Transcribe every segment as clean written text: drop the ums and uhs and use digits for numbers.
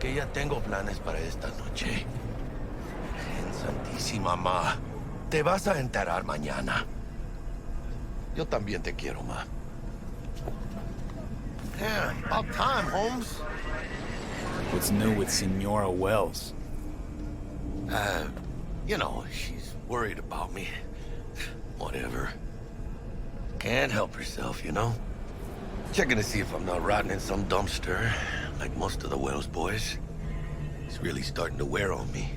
que ya tengo planes para esta noche. En Santísima Ma, te vas a enterar mañana. Yo también te quiero, Ma. Damn, about time, Holmes. What's new with Senora Wells? You know, she's worried about me. Whatever. Can't help herself, you know? Checking to see if I'm not rotting in some dumpster, like most of the Wells boys. It's really starting to wear on me.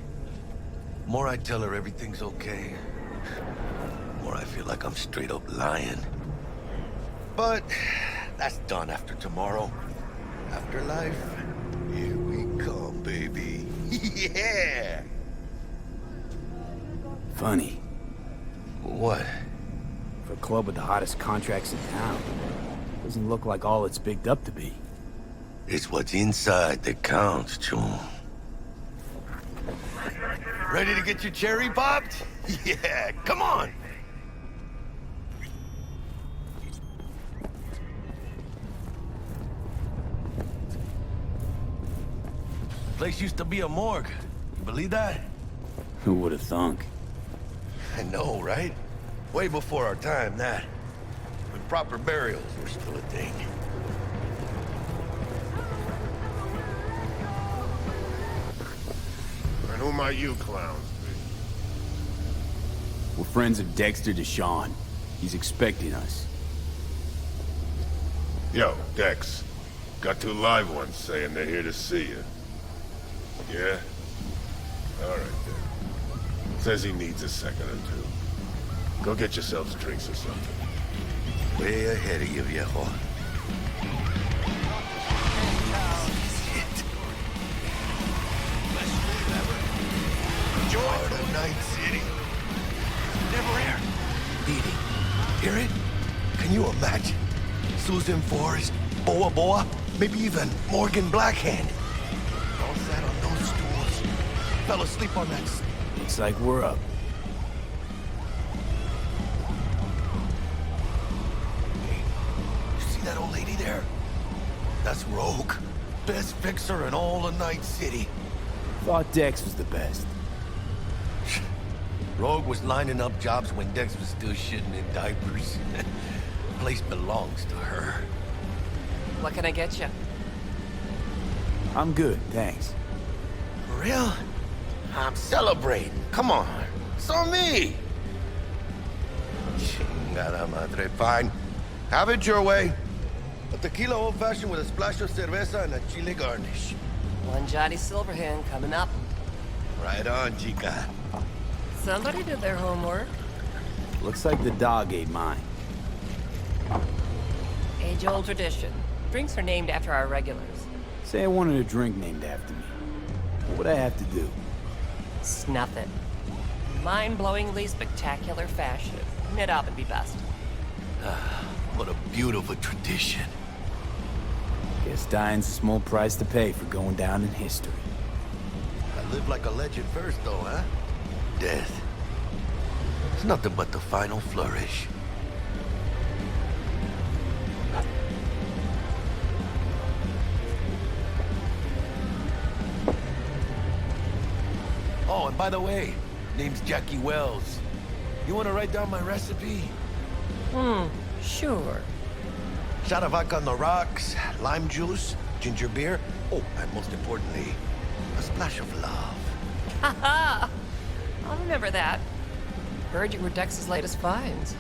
The more I tell her everything's okay, the more I feel like I'm straight up lying. But that's done after tomorrow. Afterlife, here we come, baby. Yeah! Funny. What? For a club with the hottest contracts in town, doesn't look like all it's bigged up to be. It's what's inside that counts, June. Ready to get your cherry popped? Yeah, come on! Place used to be a morgue. You believe that? Who would have thunk? I know, right? Way before our time, that. When proper burials were still a thing. And who might you clowns be? We're friends of Dexter DeShawn. He's expecting us. Yo, Dex. Got two live ones saying they're here to see you. Yeah? Alright then. Says he needs a second or two. Go get yourselves drinks or something. Way ahead of you, viejo. Enjoy the night city. Never here. Beating. Hear it? Can you imagine? Susan Forrest, Boa Boa, maybe even Morgan Blackhand. All sat on those stools. Fell asleep on that. Looks like we're up. Hey, you see that old lady there? That's Rogue. Best fixer in all of Night City. Thought Dex was the best. Rogue was lining up jobs when Dex was still shitting in diapers. Place belongs to her. What can I get you? I'm good, thanks. For real? I'm celebrating. Come on. So me. Chingada madre. Fine. Have it your way. A tequila old-fashioned with a splash of cerveza and a chile garnish. One Johnny Silverhand coming up. Right on, chica. Somebody did their homework. Looks like the dog ate mine. Age-old tradition. Drinks are named after our regulars. Say I wanted a drink named after me. What would I have to do? Snuff it. Mind-blowingly spectacular fashion. Knit up and be best. What a beautiful tradition. Guess dying's a small price to pay for going down in history. I live like a legend first, though, huh? Death. It's nothing but the final flourish. Oh, and by the way, name's Jackie Wells. You want to write down my recipe? Sure. Shot of vodka on the rocks, lime juice, ginger beer. Oh, and most importantly, a splash of love. Haha! I'll remember that. Heard you were Dex's latest finds.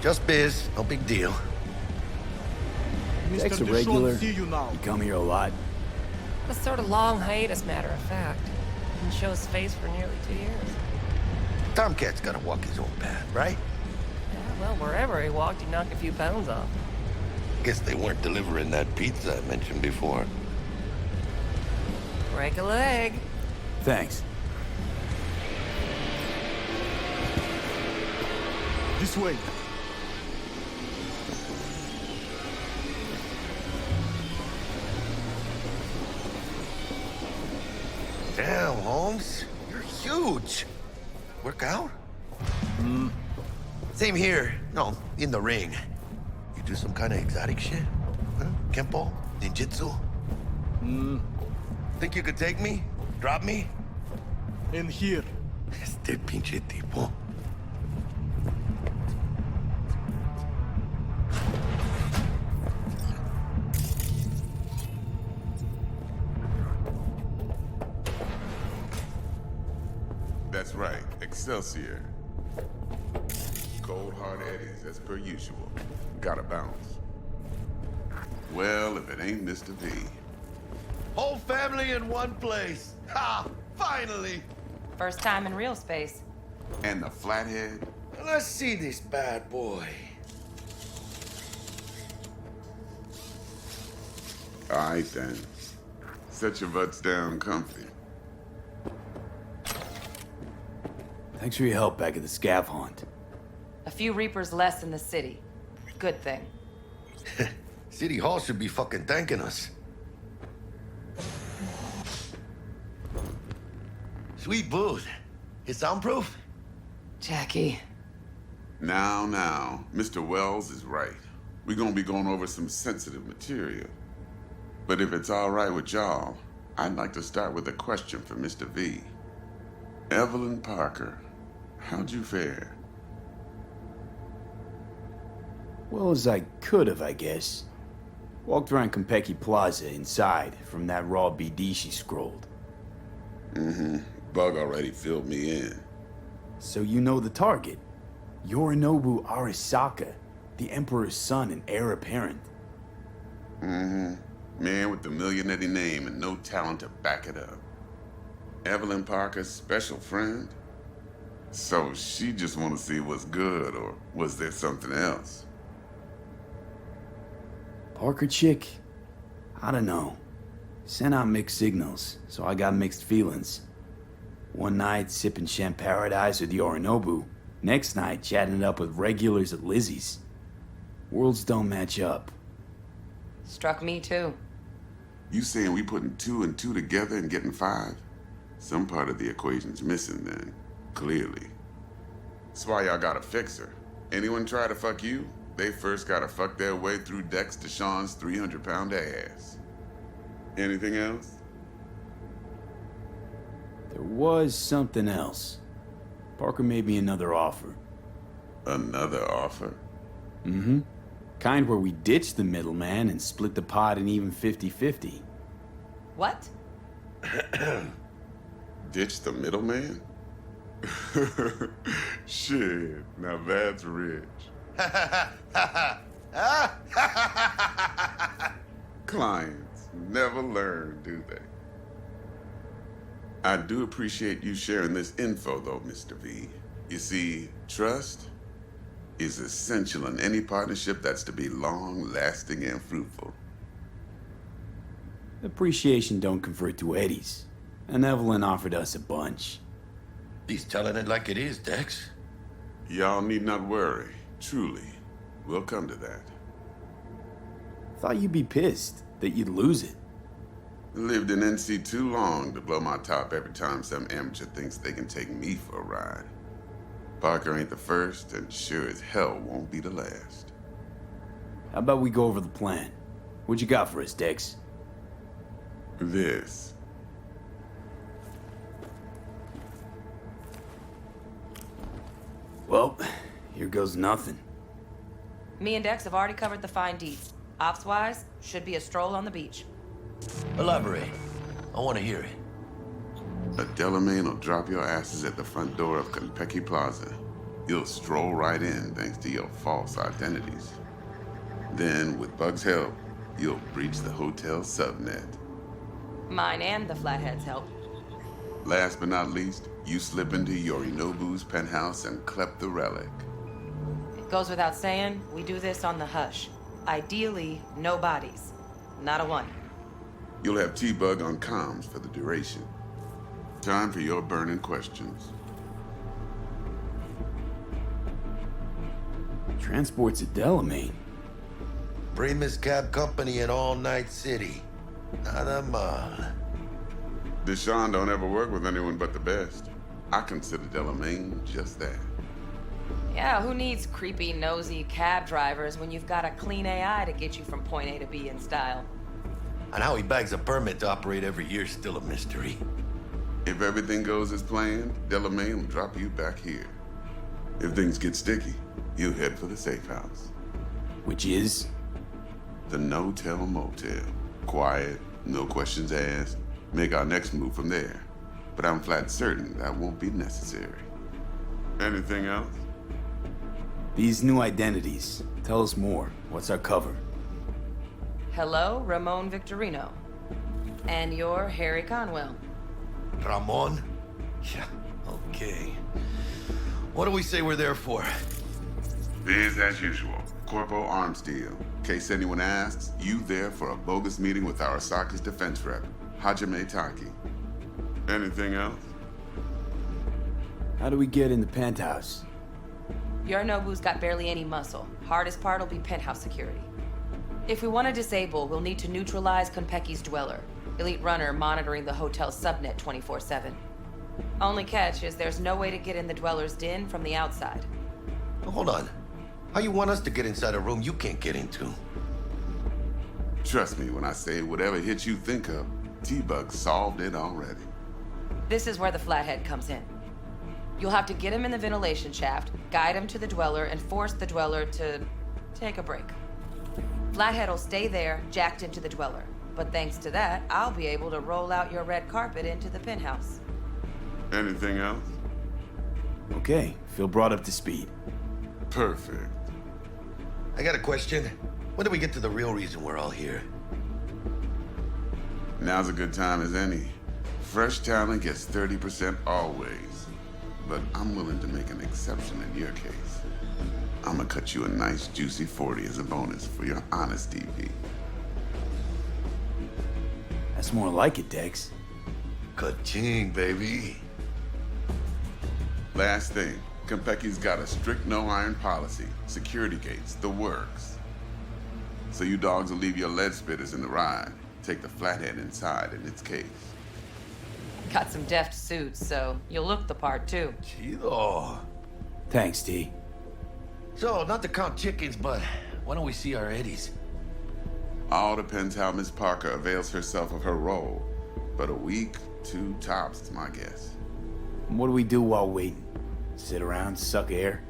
Just biz, no big deal. Dex a regular. You come here a lot. A sort of long hiatus, matter of fact. Didn't show his face for nearly 2 years. Tomcat's gotta walk his own path, right? Yeah, well, wherever he walked, he knocked a few pounds off. Guess they weren't delivering that pizza I mentioned before. Break a leg. Thanks. This way. Damn, Holmes. You're huge. Work out? Same here. No, in the ring. You do some kind of exotic shit? Huh? Kempo? Ninjutsu? Think you could take me? Drop me? In here. Este pinche tipo. That's right, Excelsior. Cold hard eddies, as per usual. Gotta bounce. Well, if it ain't Mr. V. Whole family in one place. Ha! Finally! First time in real space. And the flathead? Let's see this bad boy. Alright then. Set your butts down comfy. Thanks for your help back at the scav hunt. A few Reapers less in the city. Good thing. City Hall should be fucking thanking us. Sweet booth. It's soundproof? Jackie. Now, Mr. Wells is right. We're gonna be going over some sensitive material. But if it's all right with y'all, I'd like to start with a question for Mr. V. Evelyn Parker, how'd you fare? Well as I could have, I guess. Walked around Konpeki Plaza inside from that raw BD she scrolled. Bug already filled me in. So you know the target. Yorinobu Arasaka, the Emperor's son and heir apparent. Man with the millionaire name and no talent to back it up. Evelyn Parker's special friend? So she just want to see what's good, or was there something else? Parker chick? I don't know. Sent out mixed signals, so I got mixed feelings. One night sipping Champaradise with Yorinobu. Next night chatting it up with regulars at Lizzie's. Worlds don't match up. Struck me too. You saying we putting 2 and 2 together and getting 5? Some part of the equation's missing then, clearly. That's why y'all gotta fix her. Anyone try to fuck you, they first gotta fuck their way through Dex Deshawn's 300-pound ass. Anything else? There was something else. Parker made me another offer. Another offer? Kind where we ditch the middleman and split the pot in even 50-50. What? Ditch the middleman? Shit, now that's rich. Clients never learn, do they? I do appreciate you sharing this info, though, Mr. V. You see, trust is essential in any partnership that's to be long-lasting and fruitful. Appreciation don't convert to eddies. And Evelyn offered us a bunch. He's telling it like it is, Dex. Y'all need not worry. Truly, we'll come to that. Thought you'd be pissed that you'd lose it. Lived in NC too long to blow my top every time some amateur thinks they can take me for a ride. Parker ain't the first, and sure as hell won't be the last. How about we go over the plan? What you got for us, Dex? This. Well, here goes nothing. Me and Dex have already covered the fine deeds. Ops-wise, should be a stroll on the beach. Elaborate. I want to hear it. A Delamain will drop your asses at the front door of Konpeki Plaza. You'll stroll right in thanks to your false identities. Then, with Bug's help, you'll breach the hotel subnet. Mine and the Flathead's help. Last but not least, you slip into Yorinobu's penthouse and clep the relic. It goes without saying, we do this on the hush. Ideally, no bodies. Not a one. You'll have T-Bug on comms for the duration. Time for your burning questions. Transport's a Delamain. Primus Cab Company in All Night City. Nada mal. Deshawn don't ever work with anyone but the best. I consider Delamain just that. Yeah, who needs creepy, nosy cab drivers when you've got a clean AI to get you from point A to B in style? And how he bags a permit to operate every year is still a mystery. If everything goes as planned, Delamain will drop you back here. If things get sticky, you'll head for the safe house. Which is? The no-tell motel. Quiet, no questions asked. Make our next move from there. But I'm flat certain that won't be necessary. Anything else? These new identities. Tell us more. What's our cover? Hello, Ramon Victorino. And you're Harry Conwell. Ramon? Yeah, okay. What do we say we're there for? Biz as usual. Corpo arms deal. In case anyone asks, you there for a bogus meeting with Arasaka's defense rep, Hajime Taki. Anything else? How do we get in the penthouse? Yorinobu's got barely any muscle. Hardest part will be penthouse security. If we want to disable, we'll need to neutralize Konpeki's dweller. Elite runner monitoring the hotel's subnet 24/7. Only catch is there's no way to get in the dweller's den from the outside. Hold on. How you want us to get inside a room you can't get into? Trust me when I say whatever hit you think of, T-Bug solved it already. This is where the flathead comes in. You'll have to get him in the ventilation shaft, guide him to the dweller, and force the dweller to take a break. Flathead will stay there, jacked into the dweller. But thanks to that, I'll be able to roll out your red carpet into the penthouse. Anything else? Okay, feel brought up to speed. Perfect. I got a question. When do we get to the real reason we're all here? Now's a good time as any. Fresh talent gets 30% always. But I'm willing to make an exception in your case. I'm gonna cut you a nice juicy 40 as a bonus for your honesty, V. That's more like it, Dex. Ka-ching, baby. Last thing, Konpeki's got a strict no-iron policy, security gates, the works. So you dogs will leave your lead spitters in the ride, take the flathead inside in its case. Got some deft suits, so you'll look the part too. Chido. Thanks, T. So, not to count chickens, but why don't we see our Eddies? All depends how Miss Parker avails herself of her role. But a week, 2 tops is my guess. And what do we do while waiting? Sit around, suck air?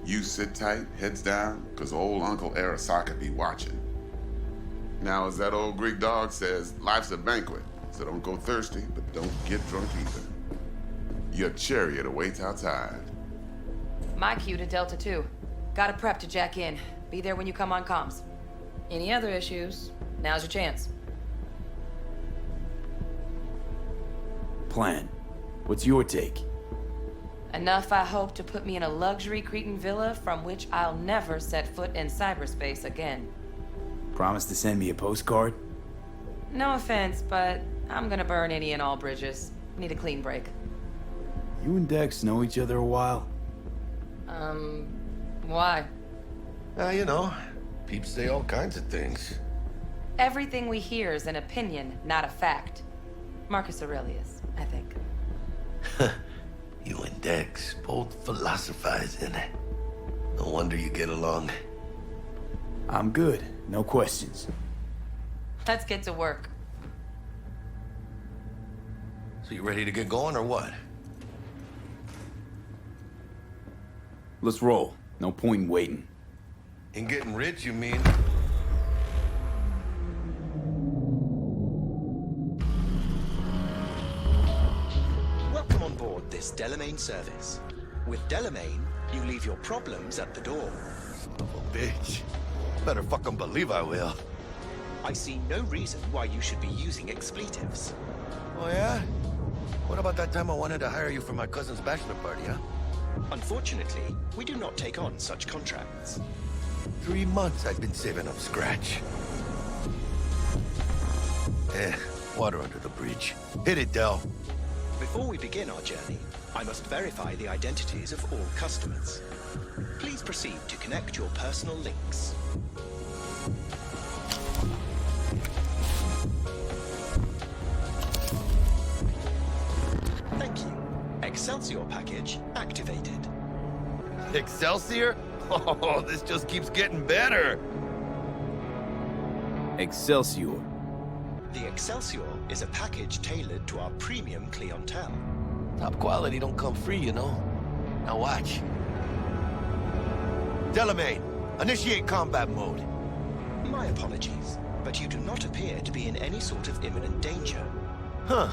You sit tight, heads down, cause old Uncle Arasaka be watching. Now, as that old Greek dog says, life's a banquet, so don't go thirsty, but don't get drunk either. Your chariot awaits outside. My cue to Delta 2. Gotta prep to jack in. Be there when you come on comms. Any other issues? Now's your chance. Plan. What's your take? Enough, I hope, to put me in a luxury Cretan villa from which I'll never set foot in cyberspace again. Promise to send me a postcard? No offense, but I'm gonna burn any and all bridges. Need a clean break. You and Dex know each other a while? Why? You know, peeps say all kinds of things. Everything we hear is an opinion, not a fact. Marcus Aurelius, I think. You and Dex both philosophizing. No wonder you get along. I'm good. No questions. Let's get to work. So you ready to get going or what? Let's roll. No point in waiting. In getting rich, you mean? Welcome on board this Delamain service. With Delamain, you leave your problems at the door. Son of a bitch. Better fucking believe I will. I see no reason why you should be using expletives. Oh yeah? What about that time I wanted to hire you for my cousin's bachelor party, huh? Unfortunately, we do not take on such contracts. 3 months I've been saving up scratch. Water under the bridge. Hit it, Del. Before we begin our journey, I must verify the identities of all customers. Please proceed to connect your personal links. Thank you. Excelsior package activated. Excelsior? Oh, this just keeps getting better. Excelsior. The Excelsior is a package tailored to our premium clientele. Top quality don't come free, you know. Now watch. Delamain, initiate combat mode. My apologies, but you do not appear to be in any sort of imminent danger. Huh.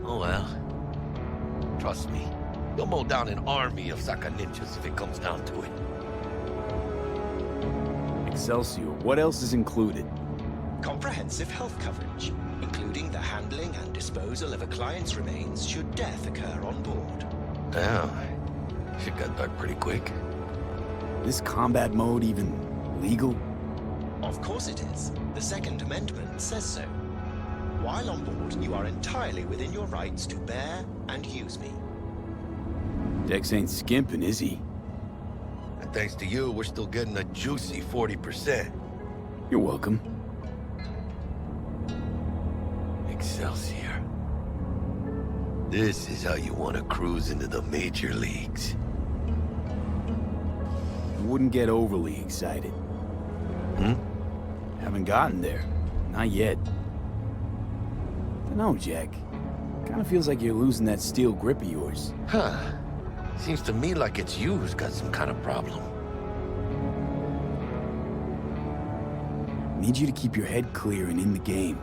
Oh well. Trust me, you'll mow down an army of Saka ninjas if it comes down to it. Excelsior, what else is included? Comprehensive health coverage, including the handling and disposal of a client's remains should death occur on board. Damn. Shit got dark pretty quick. This combat mode even legal? Of course it is. The Second Amendment says so. While on board, you are entirely within your rights to bear and use me. Dex ain't skimping, is he? And thanks to you, we're still getting a juicy 40%. You're welcome. Excelsior. This is how you want to cruise into the major leagues. I wouldn't get overly excited. Haven't gotten there. Not yet. Dunno, Jack. Kinda feels like you're losing that steel grip of yours. Huh. Seems to me like it's you who's got some kind of problem. Need you to keep your head clear and in the game.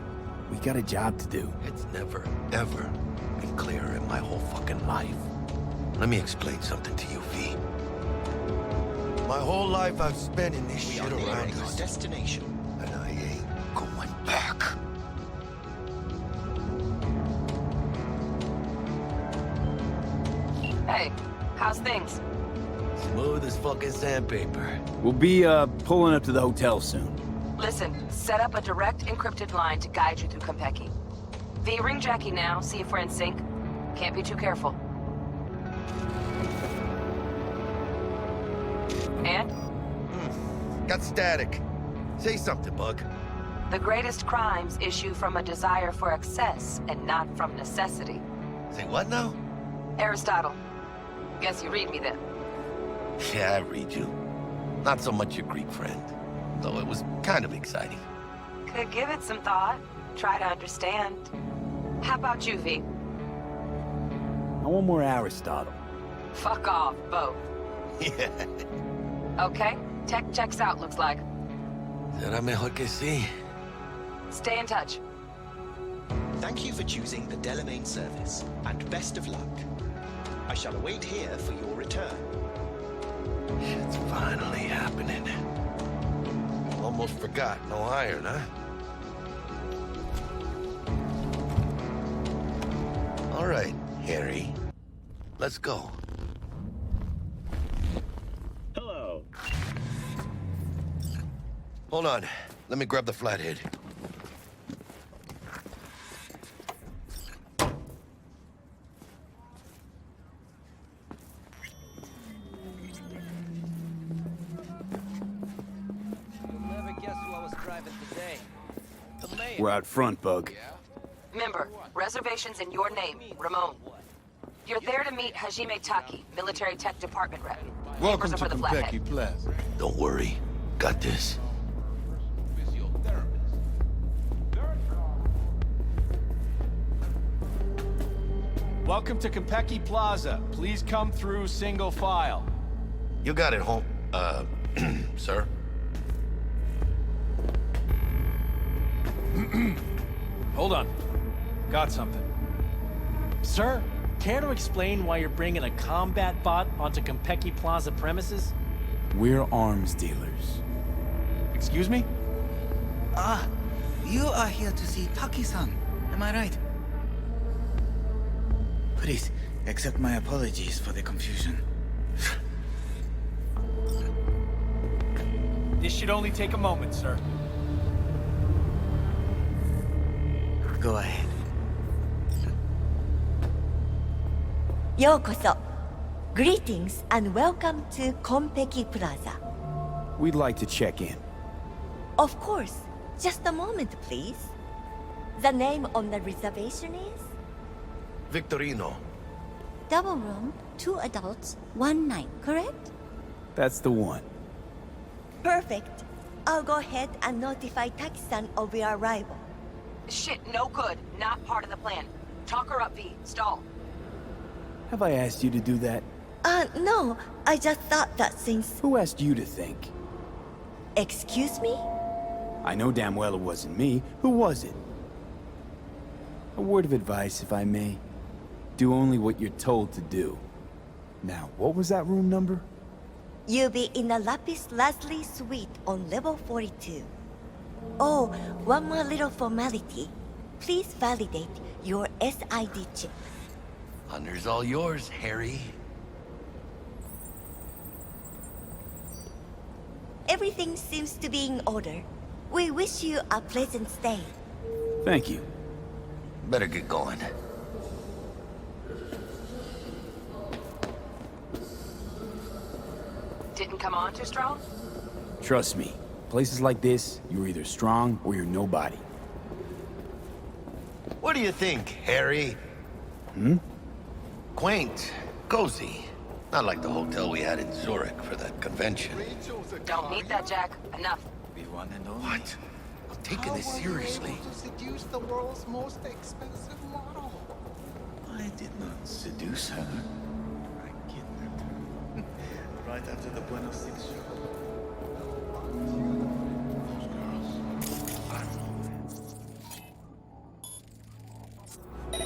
We got a job to do. It's never, ever been clearer in my whole fucking life. Let me explain something to you, V. My whole life I've spent in this We shit are around nearing our us, destination. and I ain't going back. Hey, how's things? Smooth as fucking sandpaper. We'll be, pulling up to the hotel soon. Listen, set up a direct encrypted line to guide you through Konpeki. V, ring Jackie now, see if we're in sync. Can't be too careful. And? Got static. Say something, Bug. The greatest crimes issue from a desire for excess and not from necessity. Say what now? Aristotle. Guess you read me then. Yeah, I read you. Not so much your Greek friend, though it was kind of exciting. Could give it some thought. Try to understand. How about you, V? I want more Aristotle. Fuck off, both. Yeah. Okay, tech checks out, looks like. Será mejor que sí. Stay in touch. Thank you for choosing the Delamain service, and best of luck. I shall await here for your return. Shit's finally happening. Almost forgot, no iron, huh? All right, Harry. Let's go. Hello. Hold on. Let me grab the flathead. We're out front, Bug. Remember, reservations in your name, Ramon. You're there to meet Hajime Taki, military tech department rep. Welcome Papers to are for the flathead. Konpeki Plaza. Don't worry. Got this. Welcome to Konpeki Plaza. Please come through single file. You got it, home. Sir? Hold on. Got something. Sir, care to explain why you're bringing a combat bot onto Konpeki Plaza premises? We're arms dealers. Excuse me? Ah, you are here to see Taki-san, am I right? Please, accept my apologies for the confusion. This should only take a moment, sir. Go ahead. Yokoso. Greetings and welcome to Konpeki Plaza. We'd like to check in. Of course. Just a moment, please. The name on the reservation is? Victorino. Double room, 2 adults, 1 night, correct? That's the one. Perfect. I'll go ahead and notify Taki-san of your arrival. Shit, no good. Not part of the plan. Talk her up, V. Stall. Have I asked you to do that? No. I just thought that since... Who asked you to think? Excuse me? I know damn well it wasn't me. Who was it? A word of advice, if I may. Do only what you're told to do. Now, what was that room number? You'll be in the Lapis Lazuli suite on level 42. Oh, one more little formality. Please validate your SID chip. Honor's all yours, Harry. Everything seems to be in order. We wish you a pleasant stay. Thank you. Better get going. Didn't come on too strong? Trust me, places like this, you're either strong or you're nobody. What do you think, Harry? Quaint, cozy. Not like the hotel we had in Zurich for that convention. Don't need that, Jack. Enough. What? I'm taking this seriously. To seduce the world's most expensive model. I did not seduce her. I kidnapped her. Right after the Buenos Six show. Those girls. I don't know.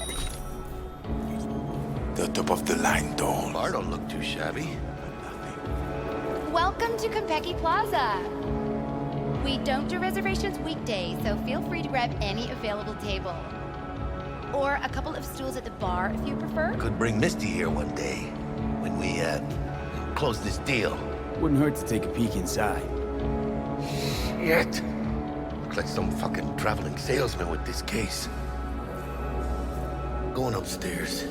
The top of the line doll. Bar don't look too shabby. Welcome to Konpeki Plaza. We don't do reservations weekdays, so feel free to grab any available table. Or a couple of stools at the bar if you prefer. Could bring Misty here one day when we, close this deal. Wouldn't hurt to take a peek inside. Shit. Looks like some fucking traveling salesman with this case. Going upstairs.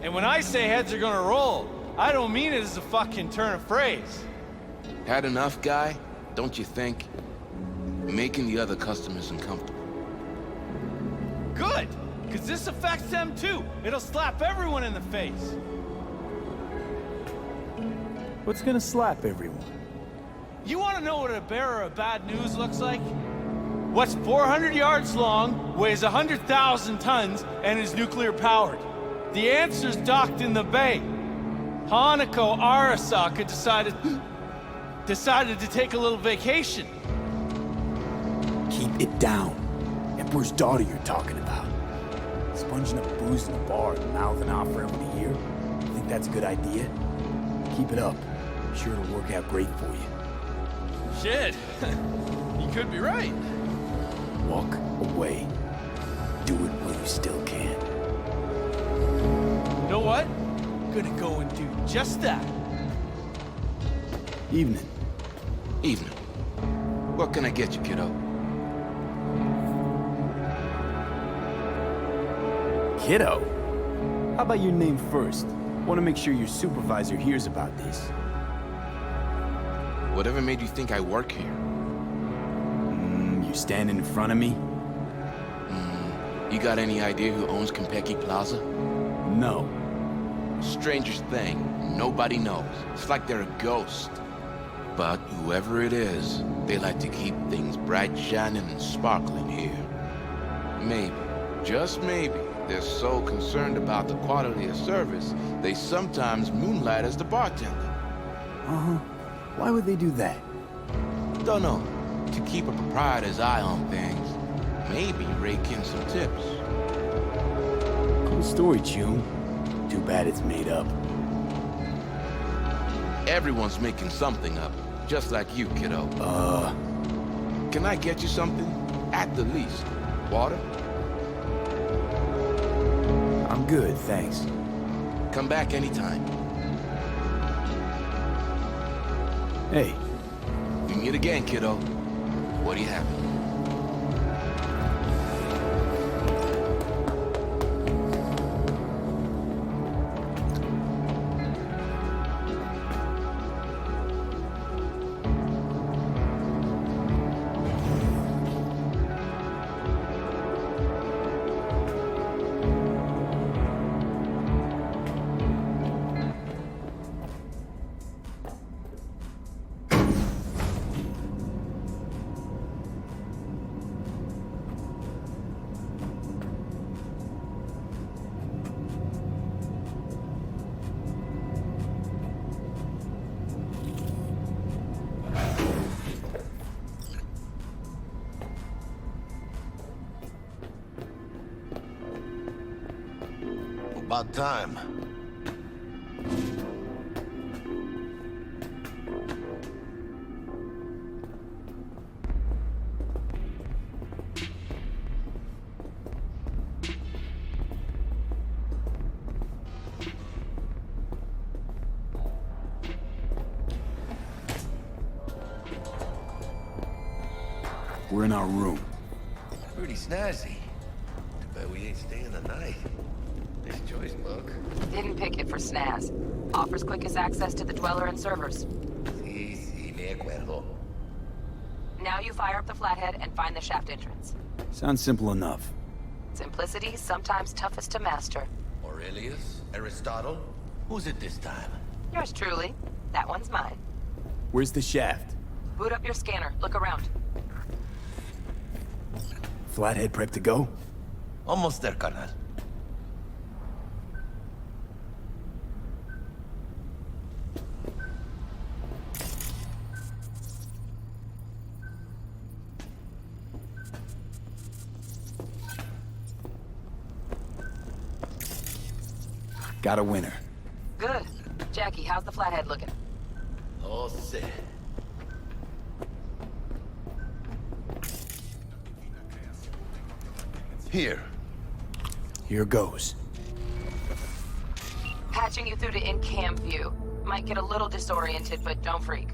And when I say heads are gonna roll, I don't mean it as a fucking turn of phrase. Had enough, guy? Don't you think? Making the other customers uncomfortable. Good, because this affects them too. It'll slap everyone in the face. What's gonna slap everyone? You want to know what a bearer of bad news looks like? What's 400 yards long, weighs 100,000 tons, and is nuclear powered? The answer's docked in the bay. Hanako Arasaka decided to take a little vacation. Keep it down. Emperor's daughter you're talking about. Sponging up booze in a bar and mouthing off for everyone to hear. Think that's a good idea? Keep it up. I'm sure it'll work out great for you. Shit. You could be right. Walk away. Do it while you still can. You know what? I'm gonna go and do just that. Evening. Evening. What can I get you, kiddo? Kiddo? How about your name first? Want to make sure your supervisor hears about this. Whatever made you think I work here? You standing in front of me? You got any idea who owns Konpeki Plaza? No. Strangest thing, nobody knows. It's like they're a ghost. But whoever it is, they like to keep things bright, shining, and sparkling here. Maybe, just maybe, they're so concerned about the quality of service, they sometimes moonlight as the bartender. Uh-huh. Why would they do that? Don't know. To keep a proprietor's eye on things. Maybe rake in some tips. Cool story, Chum. Too bad it's made up. Everyone's making something up, just like you, kiddo. Can I get you something? At the least. Water? I'm good, thanks. Come back anytime. Hey. We meet again, kiddo. What do you have? About time. We're in our room. Pretty snazzy. Too bad we ain't staying the night. Nice choice, Buck. Didn't pick it for snaz. Offers quickest access to the Dweller and servers. Sí, me acuerdo. Now you fire up the flathead and find the shaft entrance. Sounds simple enough. Simplicity, sometimes toughest to master. Aurelius? Aristotle? Who's it this time? Yours truly. That one's mine. Where's the shaft? Boot up your scanner. Look around. Flathead prep to go? Almost there, carnal. Got a winner. Good. Jackie, how's the flathead looking? All set. Here. Here goes. Patching you through to in-cam view. Might get a little disoriented, but don't freak.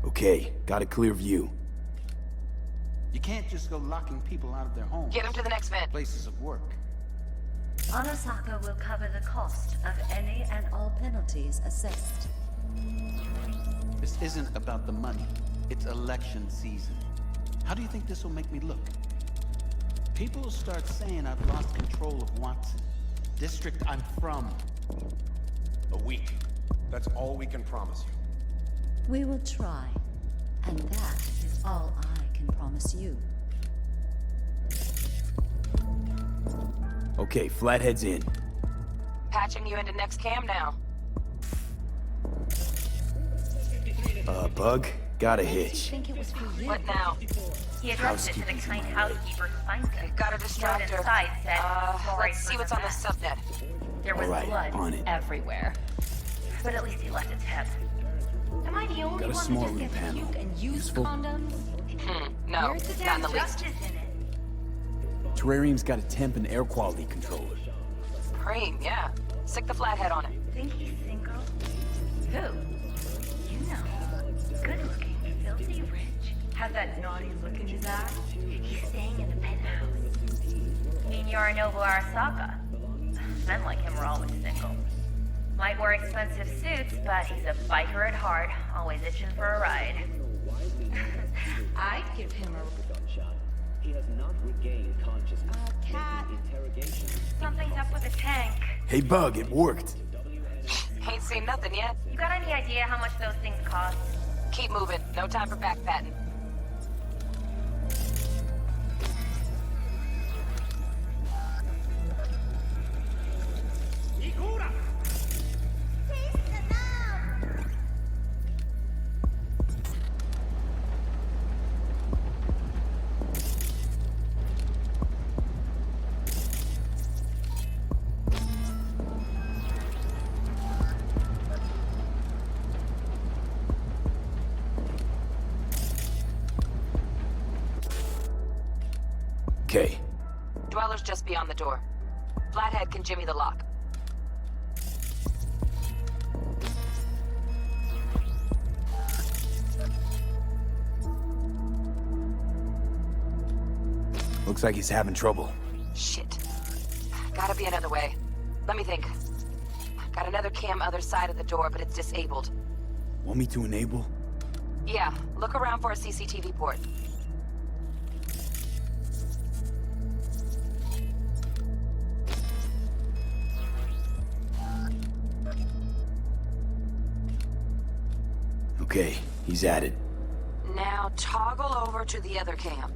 Okay, got a clear view. You can't just go locking people out of their homes. Get him to the next vent. Places of work. Arasaka will cover the cost of any and all penalties assessed. This isn't about the money. It's election season. How do you think this will make me look? People will start saying I've lost control of Watson. District I'm from. A week. That's all we can promise you. We will try, and that is all I can promise you. Okay, Flathead's in. Patching you into next cam now. Bug? Got a hitch. Think it was for you. What now? He addressed it to the kind housekeeper who finds it. Got a distractor. Inside said, let's see what's on the subnet. There was Alright, blood on it. everywhere. But at least he left a tip. Am I the only Got a one small who room just gets panel. puke and use Useful? condoms? No, Where's the not in damn the least. justice in it? Terrarium's got a temp and air quality controller. Cream, yeah. Stick the flathead on it. Think he's single? Who? You know. Good looking, filthy rich. Has that naughty look in his eye. He's staying in the penthouse. You mean Yorinobu Arasaka? Men like him are always single. Might wear expensive suits, but he's a biker at heart, always itching for a ride. I'd give him a gunshot. He has not regained consciousness. cat. Interrogation. Something's up with the tank. Hey, Bug, it worked. Ain't seen nothing yet. You got any idea how much those things cost? Keep moving. No time for backpatting. Okay. Dweller's just beyond the door. Flathead can jimmy the lock. Looks like he's having trouble. Shit. Gotta be another way. Let me think. Got another cam other side of the door, but it's disabled. Want me to enable? Yeah, look around for a CCTV port. Okay, he's at it. Now toggle over to the other cam.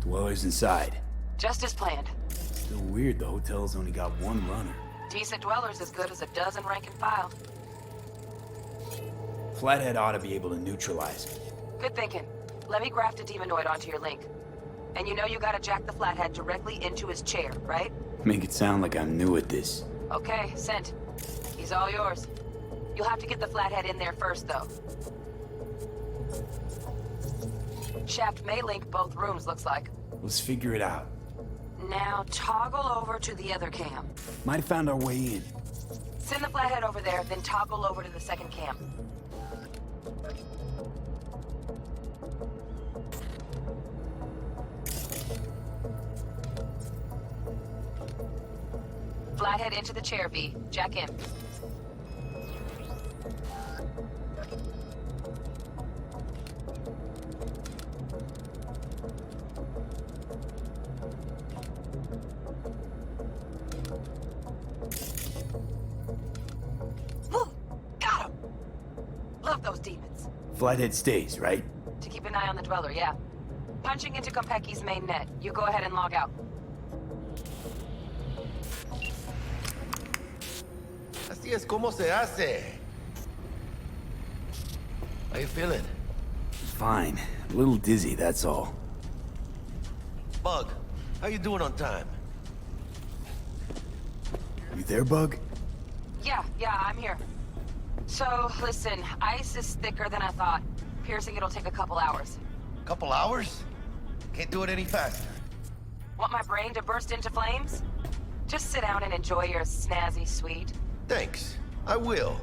Dweller's inside. Just as planned. Still weird the hotel's only got one runner. Decent Dweller's as good as a dozen rank and file. Flathead ought to be able to neutralize it. Good thinking. Let me graft a demonoid onto your link. And you know you gotta jack the flathead directly into his chair, right? Make it sound like I'm new at this. Okay, sent. He's all yours. You'll have to get the flathead in there first, though. Shaft may link both rooms, looks like. Let's figure it out. Now toggle over to the other cam. Might have found our way in. Send the flathead over there, then toggle over to the second cam. Flathead into the chair, V. Jack in. Woo! Got him! Love those demons. Flathead stays, right? To keep an eye on the Dweller, yeah. Punching into Konpeki's main net. You go ahead and log out. Así es como se hace. How you feeling? Fine. A little dizzy, that's all. Bug, how you doing on time? You there, Bug? Yeah, I'm here. So, listen, ice is thicker than I thought. Piercing it'll take a couple hours. Couple hours? Can't do it any faster. Want my brain to burst into flames? Just sit down and enjoy your snazzy sweet. Thanks. I will.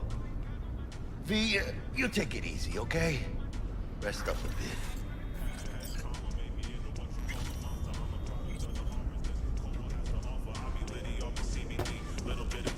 V, you take it easy, okay? Rest up a bit. Little bit